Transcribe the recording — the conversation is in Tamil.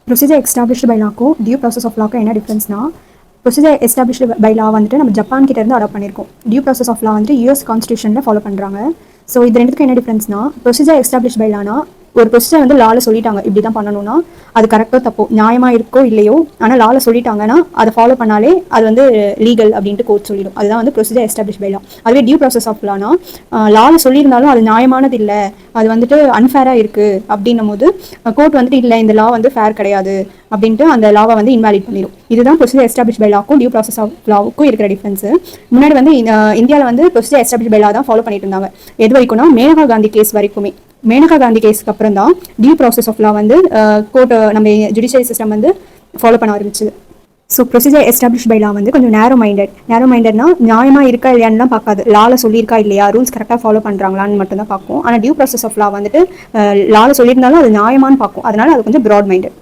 ப்ரொசீஜர் எஸ்டாப்ளிஷ்டு பை லாக்கும் டியூ ப்ராசஸ் ஆஃப் லாக்கும் என்ன டிஃப்ரென்ஸ்னா, ப்ரொசீஜர் எஸ்டாப்ளிஷ்டு பை லா வந்துட்டு நம்ம ஜப்பான் கிட்ட இருந்து அடாப்ட் பண்ணியிருக்கோம். டியூ ப்ராசஸ் ஆஃப் லா வந்துட்டு யூஎஸ் கான்ஸ்டியூஷனில் ஃபாலோ பண்ணுறாங்க. ஸோ இது ரெண்டுத்துக்கும் என்ன டிஃப்ரென்ஸ்னா, ப்ரொசீஜர் எஸ்டாப்ளிஷ் பை லானா ஒரு ப்ரொசீஜர் வந்து லாவில் சொல்லிட்டாங்க இப்படி தான் பண்ணணும்னா அது கரெக்டோ தப்போ நியாயமாக இருக்கோ இல்லையோ, ஆனால் லாவில் சொல்லிட்டாங்கன்னா அதை ஃபாலோ பண்ணாலே அது வந்து லீகல் அப்படின்ட்டு கோர்ட் சொல்லிடும். அதுதான் வந்து ப்ரொசீஜர் எஸ்டாப்ளிஷ் பை லா. அதுவே டியூ ப்ராசஸ் ஆஃப் லானா லாவில் சொல்லியிருந்தாலும் அது நியாயமானது இல்லை, அது வந்துட்டு அன்ஃபேராக இருக்குது அப்படின்னும் போது கோர்ட் வந்துட்டு இல்லை இந்த லா வந்து ஃபேர் கிடையாது அப்படின்ட்டு அந்த லாவை வந்து இன்வாலிட் பண்ணிடும். இதுதான் ப்ரொசீஜர் எஸ்டாப்ளிஷ் பை லாக்கும் டியூ ப்ராசஸ் ஆஃப் லாவுக்கும் இருக்கிற டிஃபரன்ஸ். முன்னாடி வந்து இந்தியாவில் வந்து ப்ரொசீஜர் எஸ்டாப்ளிஷ் பை லா தான் ஃபாலோ பண்ணிட்டு இருந்தாங்க. எது வரைக்கும்னா மேனகா காந்தி கேஸ் வரைக்குமே. மேனகா காந்தி கேஸ்க்கு அப்புறம் தான் டியூ ப்ராசஸ் ஆஃப் லா வந்து கோர்ட் நம்ம ஜுடிஷியரி சிஸ்டம் வந்து ஃபாலோ பண்ண ஆரம்பிச்சுது. So procedure establish by law வந்து கொஞ்சம் நேரோ மைண்டட்னா நியாயமாக இருக்கா இல்லையான்னு பார்க்காது, லாவில் சொல்லியிருக்கா இல்லையா, ரூல்ஸ் கரெக்டாக ஃபாலோ பண்ணுறாங்களான்னு மட்டும் தான் பார்க்கும். ஆனால் டியூ ப்ராசஸ் ஆஃப் லா வந்துட்டு லாவில் சொல்லியிருந்தாலும் அது நியாயமானு பார்க்கும். அதனால அது கொஞ்சம் ப்ராட் மைண்டட்.